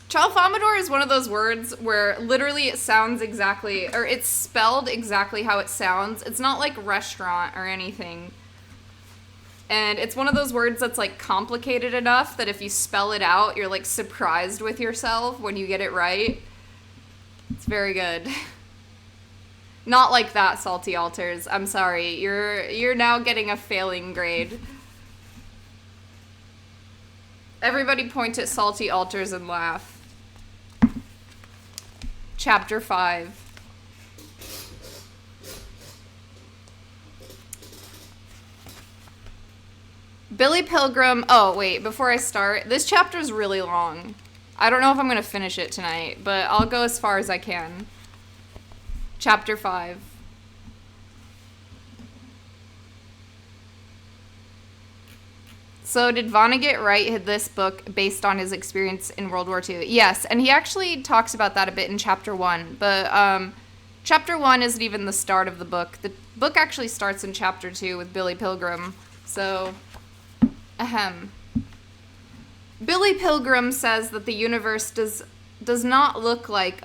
Tralfamadore is one of those words where literally it sounds exactly, or it's spelled exactly how it sounds. It's not like restaurant or anything. And it's one of those words that's like complicated enough that if you spell it out, you're like surprised with yourself when you get it right. It's very good. Not like that, Salty Altars. I'm sorry. You're now getting a failing grade. Everybody point at Salty Altars and laugh. Chapter 5. Billy Pilgrim... Oh, wait, before I start, this chapter is really long. I don't know if I'm going to finish it tonight, but I'll go as far as I can. Chapter 5. So did Vonnegut write this book based on his experience in World War II? Yes, and he actually talks about that a bit in Chapter 1. But Chapter 1 isn't even the start of the book. The book actually starts in Chapter 2 with Billy Pilgrim. So, ahem. Billy Pilgrim says that the universe does not look like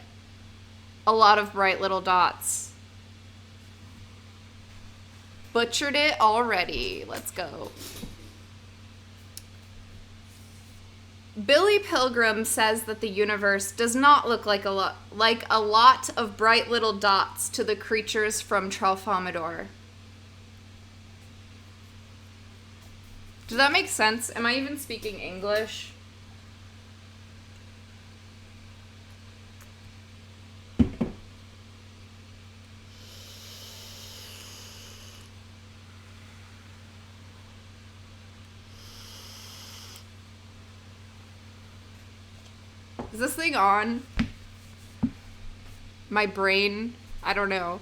a lot of bright little dots. Butchered it already. Let's go. Billy Pilgrim says that the universe does not look like a lot of bright little dots to the creatures from Tralfamadore. Does that make sense? Am I even speaking English? Is this thing on? My brain? I don't know.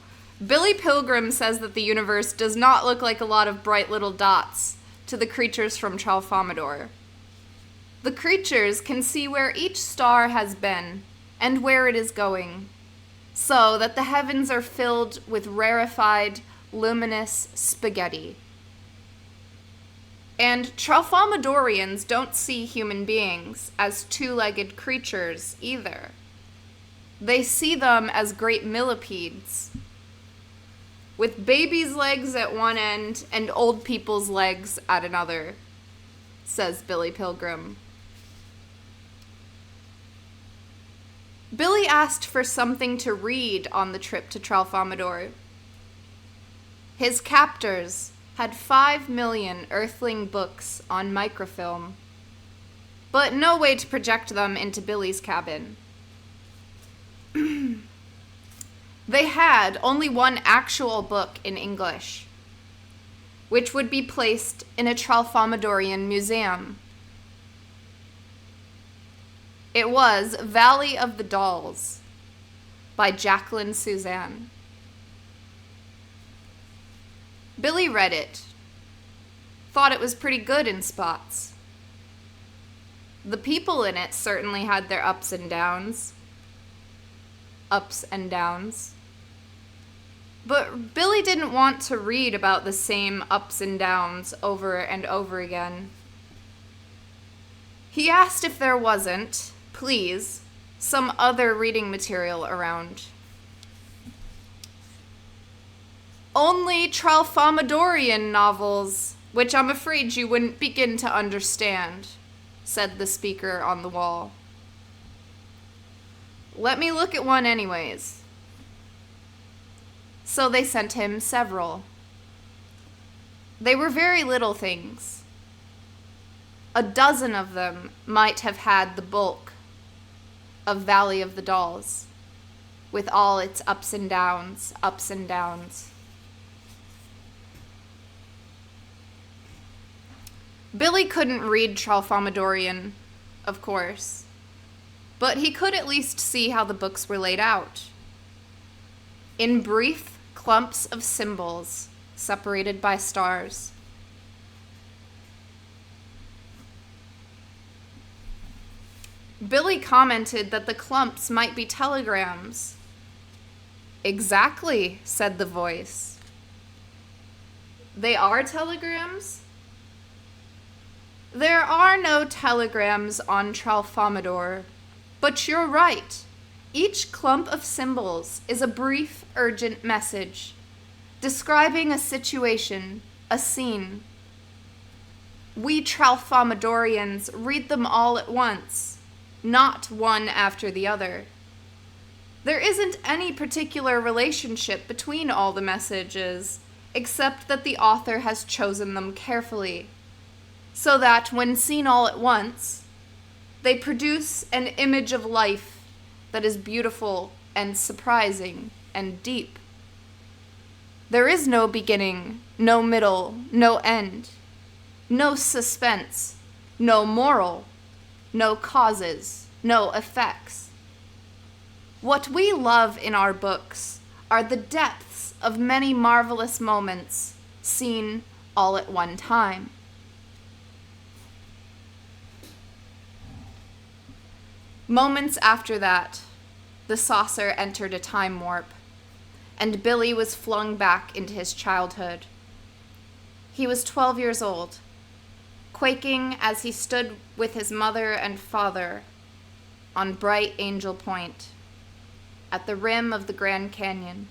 Billy Pilgrim says that the universe does not look like a lot of bright little dots to the creatures from Tralfamadore. The creatures can see where each star has been and where it is going, so that the heavens are filled with rarefied, luminous spaghetti. And Tralfamadorians don't see human beings as two-legged creatures either. They see them as great millipedes, with babies' legs at one end and old people's legs at another, says Billy Pilgrim. Billy asked for something to read on the trip to Tralfamadore. His captors had 5 million Earthling books on microfilm, but no way to project them into Billy's cabin. They had only one actual book in English, which would be placed in a Tralfamadorian museum. It was Valley of the Dolls by Jacqueline Suzanne. Billy read it, thought it was pretty good in spots. The people in it certainly had their ups and downs. Ups and downs. But Billy didn't want to read about the same ups and downs over and over again. He asked if there wasn't, please, some other reading material around. Only Tralfamadorian novels, which I'm afraid you wouldn't begin to understand, said the speaker on the wall. Let me look at one anyways. So they sent him several. They were very little things. A dozen of them might have had the bulk of Valley of the Dolls, with all its ups and downs, ups and downs. Billy couldn't read Tralfamadorian, of course, but he could at least see how the books were laid out. In brief clumps of symbols, separated by stars. Billy commented that the clumps might be telegrams. Exactly, said the voice. They are telegrams? There are no telegrams on Tralfamadore, But you're right. Each clump of symbols is a brief, urgent message, describing a situation, a scene. We Tralfamadorians read them all at once, not one after the other. There isn't any particular relationship between all the messages, except that the author has chosen them carefully, so that when seen all at once, they produce an image of life that is beautiful and surprising and deep. There is no beginning, no middle, no end, no suspense, no moral, no causes, no effects. What we love in our books are the depths of many marvelous moments seen all at one time. Moments after that, the saucer entered a time warp, and Billy was flung back into his childhood. He was 12 years old, quaking as he stood with his mother and father on bright Angel Point, at the rim of the Grand Canyon.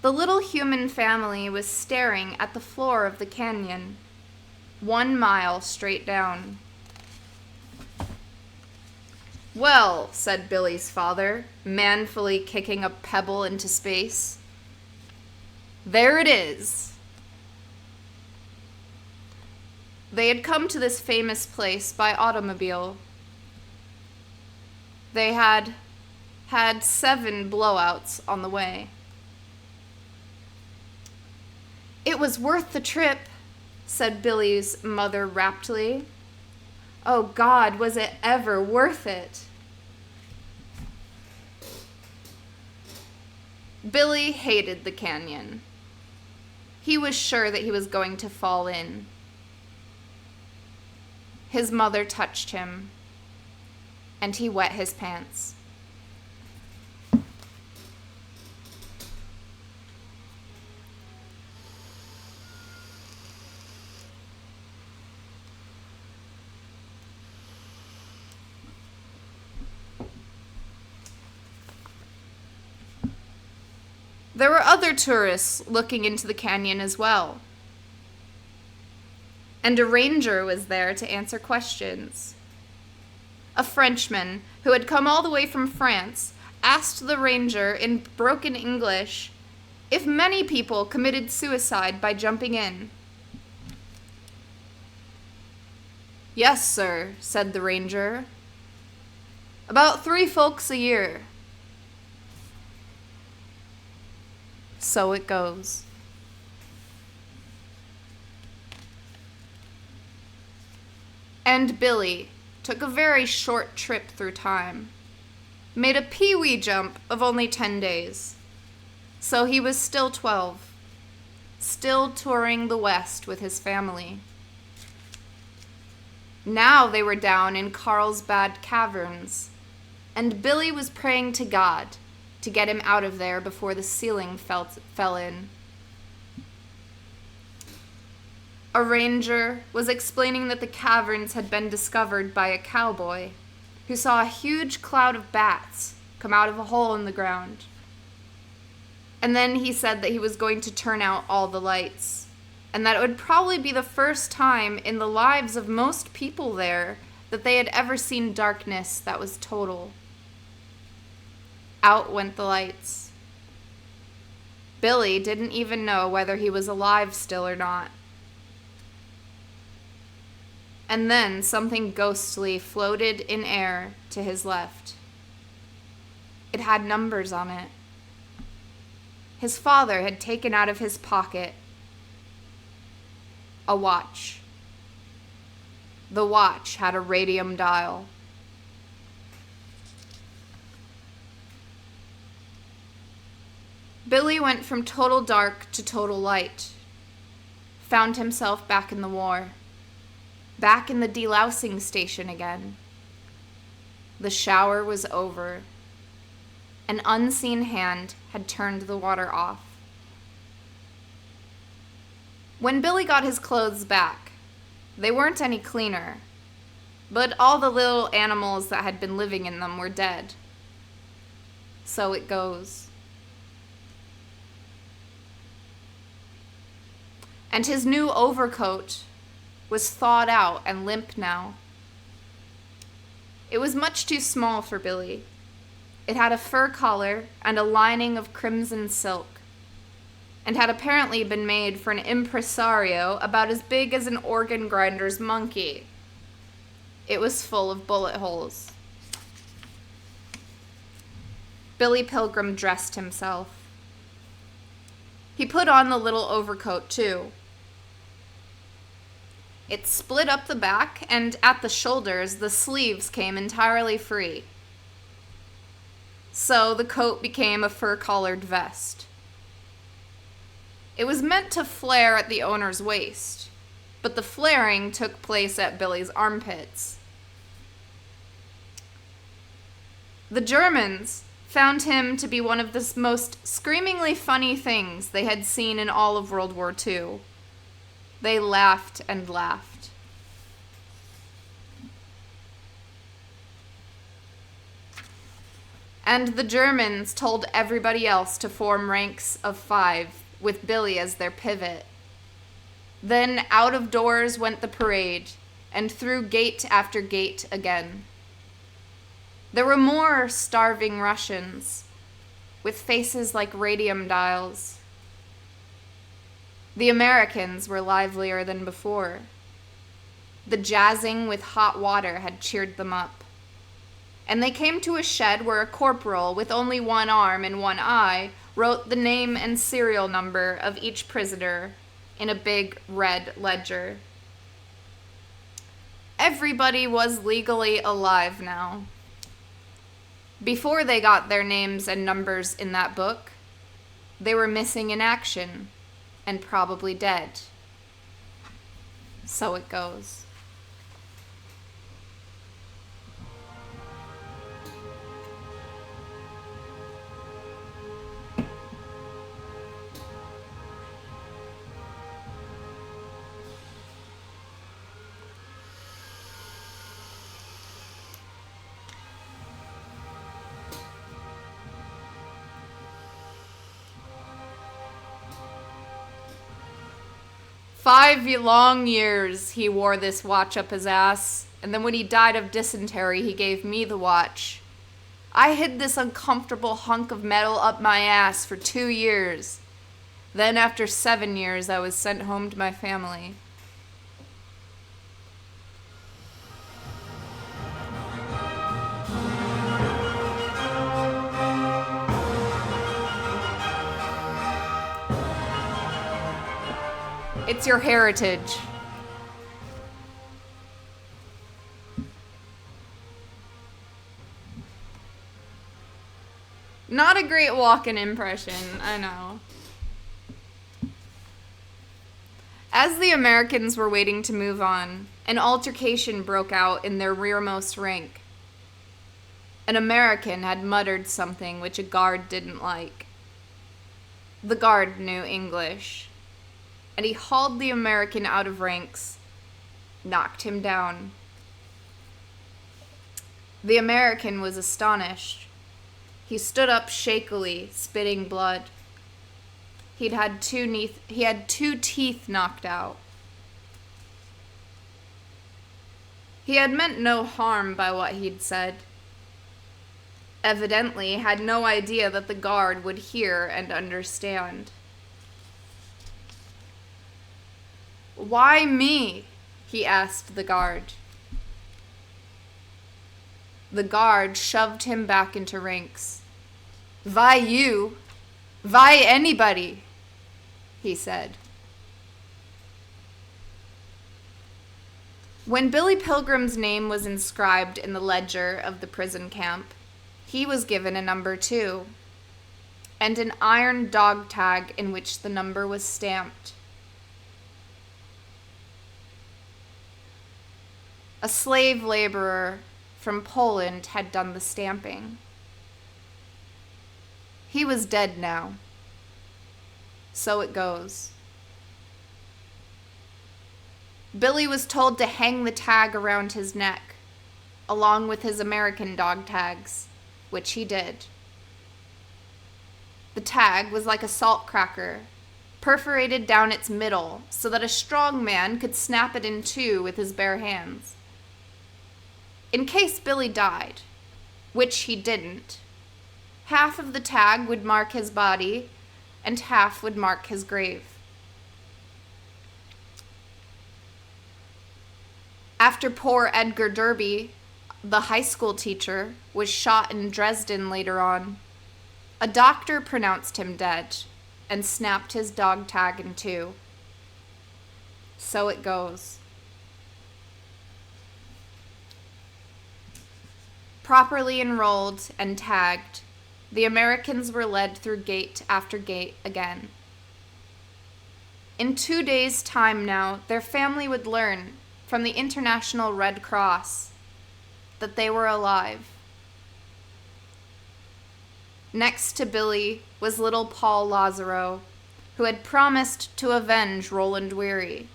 The little human family was staring at the floor of the canyon, 1 mile straight down. "Well," said Billy's father, manfully kicking a pebble into space, "there it is." They had come to this famous place by automobile. They had had 7 blowouts on the way. "It was worth the trip," said Billy's mother raptly. "Oh God, was it ever worth it?" Billy hated the canyon. He was sure that he was going to fall in. His mother touched him, and he wet his pants. There were other tourists looking into the canyon as well. And a ranger was there to answer questions. A Frenchman who had come all the way from France asked the ranger in broken English if many people committed suicide by jumping in. "Yes, sir," said the ranger. "About 3 folks a year." So it goes. And Billy took a very short trip through time, made a pee-wee jump of only 10 days. So he was still 12, still touring the West with his family. Now they were down in Carlsbad Caverns, and Billy was praying to God to get him out of there before the ceiling fell in. A ranger was explaining that the caverns had been discovered by a cowboy who saw a huge cloud of bats come out of a hole in the ground. And then he said that he was going to turn out all the lights, and that it would probably be the first time in the lives of most people there that they had ever seen darkness that was total. Out went the lights. Billy didn't even know whether he was alive still or not. And then something ghostly floated in air to his left. It had numbers on it. His father had taken out of his pocket a watch. The watch had a radium dial. Billy went from total dark to total light, found himself back in the war, back in the delousing station again. The shower was over. An unseen hand had turned the water off. When Billy got his clothes back, they weren't any cleaner. but all the little animals that had been living in them were dead. So it goes. And his new overcoat was thawed out and limp now. It was much too small for Billy. It had a fur collar and a lining of crimson silk, and had apparently been made for an impresario about as big as an organ grinder's monkey. It was full of bullet holes. Billy Pilgrim dressed himself. He put on the little overcoat, too. It split up the back, and at the shoulders, the sleeves came entirely free. So the coat became a fur-collared vest. It was meant to flare at the owner's waist, but the flaring took place at Billy's armpits. The Germans found him to be one of the most screamingly funny things they had seen in all of World War II. They laughed and laughed. And the Germans told everybody else to form ranks of 5, with Billy as their pivot. Then out of doors went the parade, and through gate after gate again. There were more starving Russians, with faces like radium dials. The Americans were livelier than before. The jazzing with hot water had cheered them up. And they came to a shed where a corporal with only one arm and one eye wrote the name and serial number of each prisoner in a big red ledger. Everybody was legally alive now. Before they got their names and numbers in that book, they were missing in action and probably dead. So it goes. Five long years he wore this watch up his ass, and then when he died of dysentery, he gave me the watch. I hid this uncomfortable hunk of metal up my ass for 2 years. Then after 7 years, I was sent home to my family. It's your heritage. Not a great walk-in impression, I know. As the Americans were waiting to move on, an altercation broke out in their rearmost rank. An American had muttered something which a guard didn't like. The guard knew English, and he hauled the American out of ranks, knocked him down. The American was astonished. He stood up shakily, spitting blood. He had two teeth knocked out. He had meant no harm by what he'd said. Evidently had no idea that the guard would hear and understand. "Why me?" he asked the guard. The guard shoved him back into ranks. "Why you? Why anybody?" he said. When Billy Pilgrim's name was inscribed in the ledger of the prison camp, he was given a number 2, and an iron dog tag in which the number was stamped. A slave laborer from Poland had done the stamping. He was dead now. So it goes. Billy was told to hang the tag around his neck, along with his American dog tags, which he did. The tag was like a salt cracker, perforated down its middle so that a strong man could snap it in two with his bare hands. In case Billy died, which he didn't, half of the tag would mark his body and half would mark his grave. After poor Edgar Derby, the high school teacher, was shot in Dresden later on, a doctor pronounced him dead and snapped his dog tag in two. So it goes. Properly enrolled and tagged, the Americans were led through gate after gate again. In 2 days' time now, their family would learn from the International Red Cross that they were alive. Next to Billy was little Paul Lazaro, who had promised to avenge Roland Weary.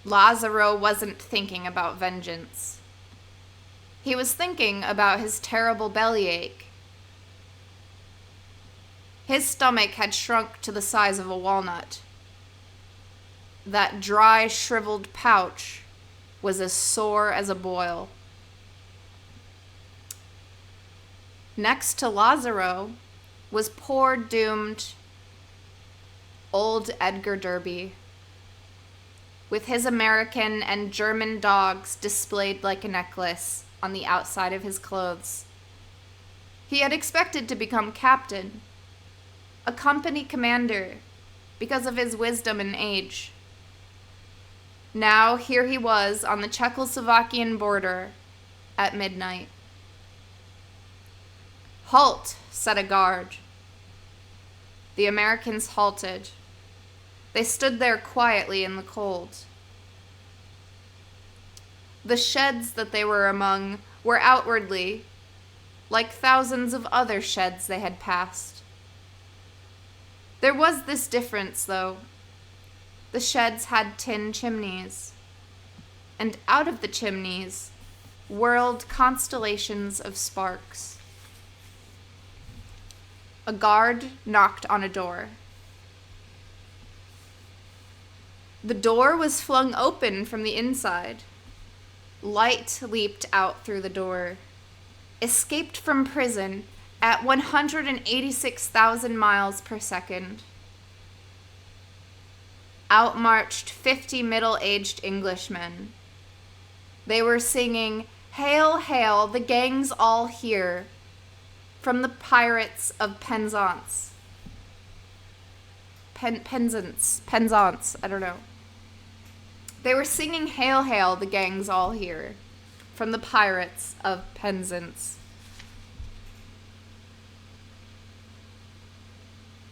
Lazaro wasn't thinking about vengeance. He was thinking about his terrible bellyache. His stomach had shrunk to the size of a walnut. That dry, shriveled pouch was as sore as a boil. Next to Lazaro was poor, doomed, old Edgar Derby, with his American and German dogs displayed like a necklace on the outside of his clothes. He had expected to become captain, a company commander, because of his wisdom and age. Now here he was on the Czechoslovakian border at midnight. "Halt," said a guard. The Americans halted. They stood there quietly in the cold. The sheds that they were among were outwardly like thousands of other sheds they had passed. There was this difference, though. The sheds had tin chimneys, and out of the chimneys whirled constellations of sparks. A guard knocked on a door. The door was flung open from the inside. Light leaped out through the door. Escaped from prison at 186,000 miles per second. Out marched 50 middle-aged Englishmen. They were singing, "Hail, hail, the gang's all here," from the pirates of Penzance. Penzance, I don't know. They were singing, "Hail, hail, the gang's all here," from the pirates of Penzance.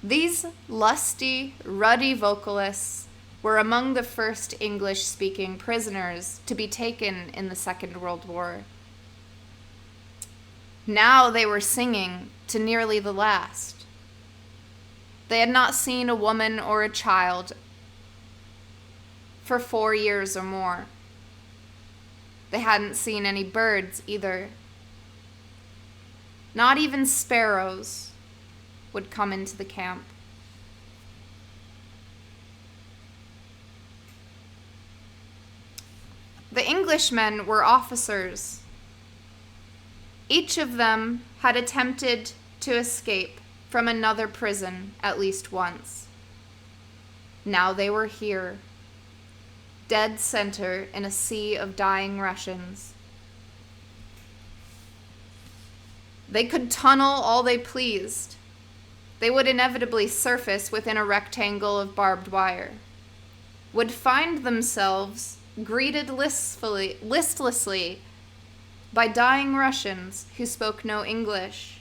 These lusty, ruddy vocalists were among the first English-speaking prisoners to be taken in the Second World War. Now they were singing to nearly the last. They had not seen a woman or a child for 4 years or more. They hadn't seen any birds either. Not even sparrows would come into the camp. The Englishmen were officers. Each of them had attempted to escape from another prison at least once. Now they were here, dead center in a sea of dying Russians. They could tunnel all they pleased. They would inevitably surface within a rectangle of barbed wire, would find themselves greeted listlessly by dying Russians who spoke no English,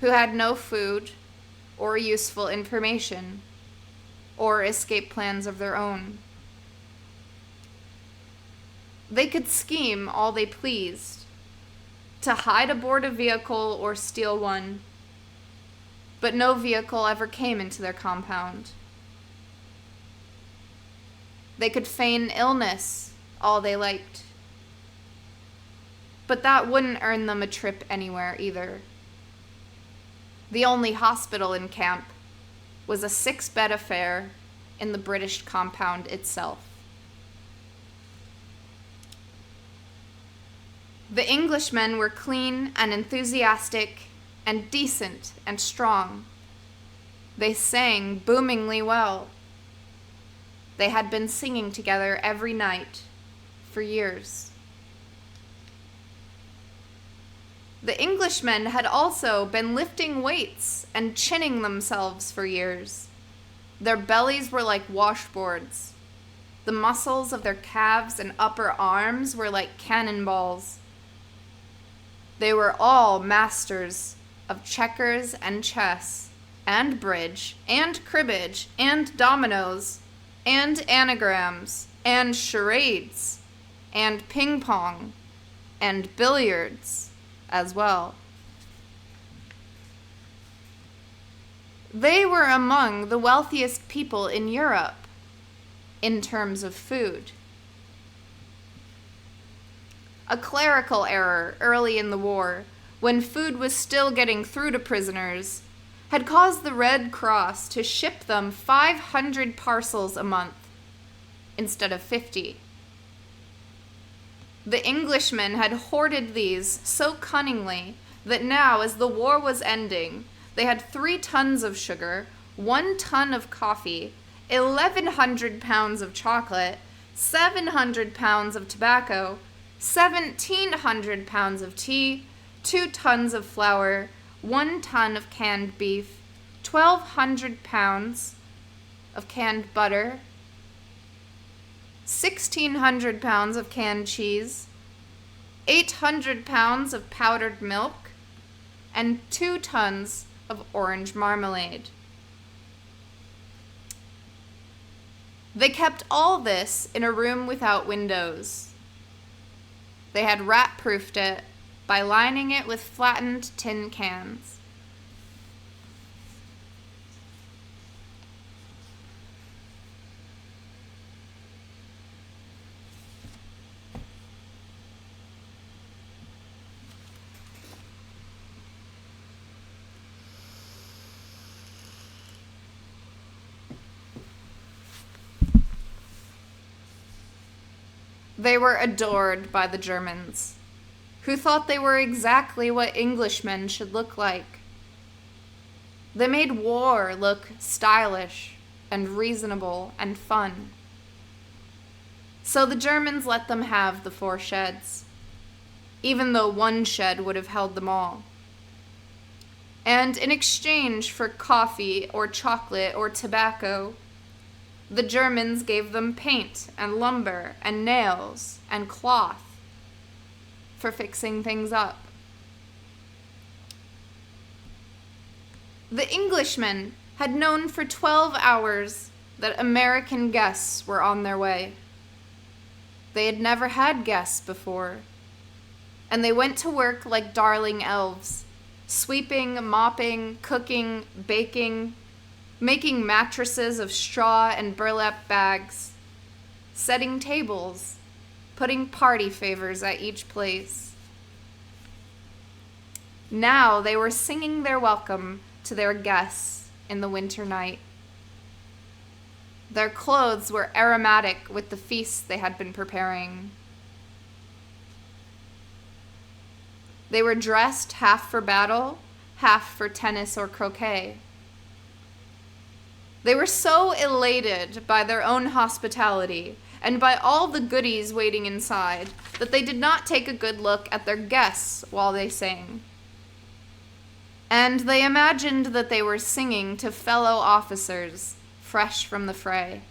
who had no food or useful information or escape plans of their own. They could scheme all they pleased to hide aboard a vehicle or steal one, but no vehicle ever came into their compound. They could feign illness all they liked. but that wouldn't earn them a trip anywhere either. The only hospital in camp was a 6-bed affair in the British compound itself. The Englishmen were clean and enthusiastic and decent and strong. They sang boomingly well. They had been singing together every night for years. The Englishmen had also been lifting weights and chinning themselves for years. Their bellies were like washboards. The muscles of their calves and upper arms were like cannonballs. They were all masters of checkers and chess, and bridge, and cribbage, and dominoes, and anagrams, and charades, and ping-pong, and billiards as well. They were among the wealthiest people in Europe in terms of food. A clerical error early in the war, when food was still getting through to prisoners, had caused the Red Cross to ship them 500 parcels a month instead of 50. The Englishmen had hoarded these so cunningly that now, as the war was ending, they had 3 tons of sugar, 1 ton of coffee, 1,100 pounds of chocolate, 700 pounds of tobacco, 1,700 pounds of tea, 2 tons of flour, 1 ton of canned beef, 1,200 pounds of canned butter, 1,600 pounds of canned cheese, 800 pounds of powdered milk, and 2 tons of orange marmalade. They kept all this in a room without windows. They had rat-proofed it by lining it with flattened tin cans. They were adored by the Germans, who thought they were exactly what Englishmen should look like. They made war look stylish and reasonable and fun. So the Germans let them have the 4 sheds, even though 1 shed would have held them all. And in exchange for coffee or chocolate or tobacco, the Germans gave them paint and lumber and nails and cloth for fixing things up. The Englishmen had known for 12 hours that American guests were on their way. They had never had guests before, and they went to work like darling elves, sweeping, mopping, cooking, baking, making mattresses of straw and burlap bags, setting tables, putting party favors at each place. Now they were singing their welcome to their guests in the winter night. Their clothes were aromatic with the feasts they had been preparing. They were dressed half for battle, half for tennis or croquet. They were so elated by their own hospitality and by all the goodies waiting inside that they did not take a good look at their guests while they sang. And they imagined that they were singing to fellow officers fresh from the fray.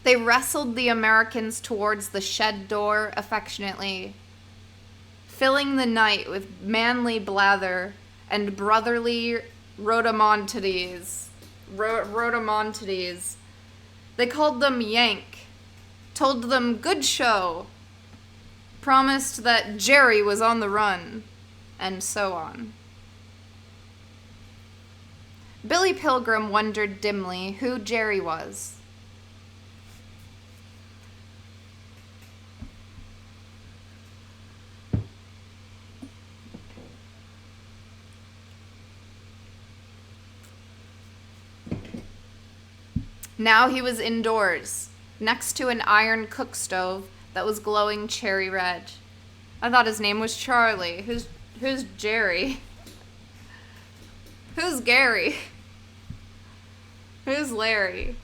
They wrestled the Americans towards the shed door affectionately, filling the night with manly blather and brotherly rhodomontades. They called them Yank, told them good show, promised that Jerry was on the run, and so on. Billy Pilgrim wondered dimly who Jerry was. Now he was indoors, next to an iron cook stove that was glowing cherry red. I thought his name was Charlie. Who's Jerry? Who's Gary? Who's Larry?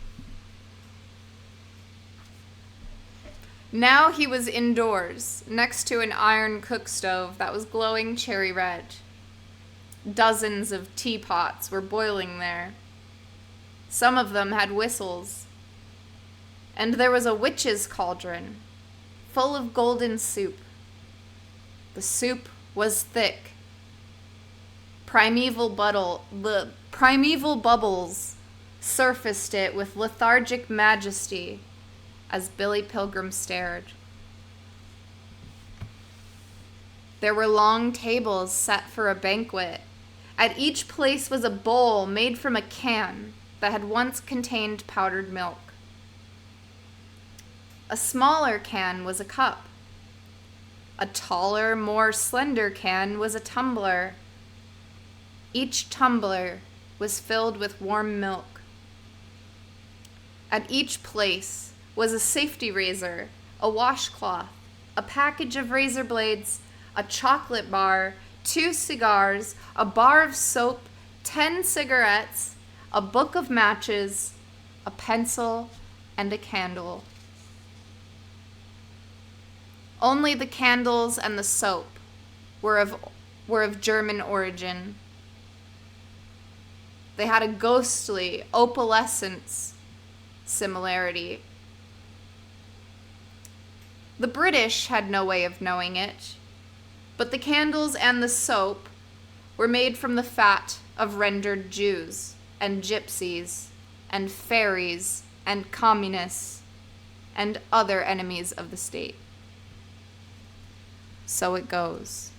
Now he was indoors, next to an iron cook stove that was glowing cherry red. Dozens of teapots were boiling there. Some of them had whistles. And there was a witch's cauldron, full of golden soup. The soup was thick. Primeval bubbles surfaced it with lethargic majesty as Billy Pilgrim stared. There were long tables set for a banquet. At each place was a bowl made from a can that had once contained powdered milk. A smaller can was a cup. A taller, more slender can was a tumbler. Each tumbler was filled with warm milk. At each place was a safety razor, a washcloth, a package of razor blades, a chocolate bar, 2 cigars, a bar of soap, 10 cigarettes, a book of matches, a pencil, and a candle. Only the candles and the soap were of German origin. They had a ghostly opalescence similarity. The British had no way of knowing it, but the candles and the soap were made from the fat of rendered Jews and gypsies and fairies and communists and other enemies of the state. So it goes.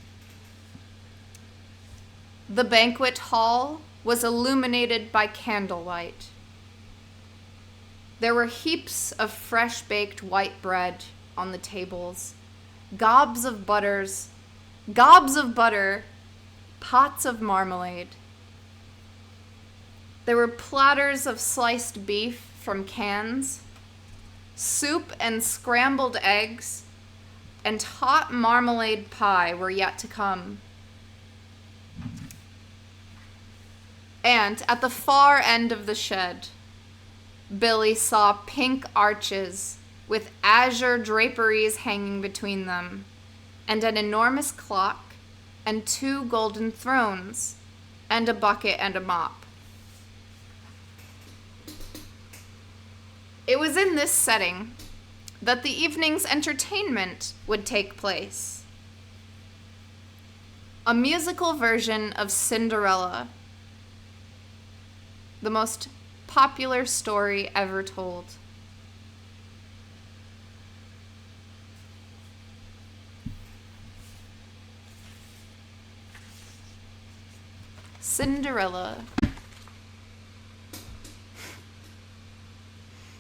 The banquet hall was illuminated by candlelight. There were heaps of fresh-baked white bread on the tables, gobs of butter, pots of marmalade. There were platters of sliced beef from cans, soup and scrambled eggs, and hot marmalade pie were yet to come. And at the far end of the shed, Billy saw pink arches with azure draperies hanging between them, and an enormous clock, and 2 golden thrones, and a bucket and a mop. It was in this setting that the evening's entertainment would take place. A musical version of Cinderella, the most popular story ever told. Cinderella.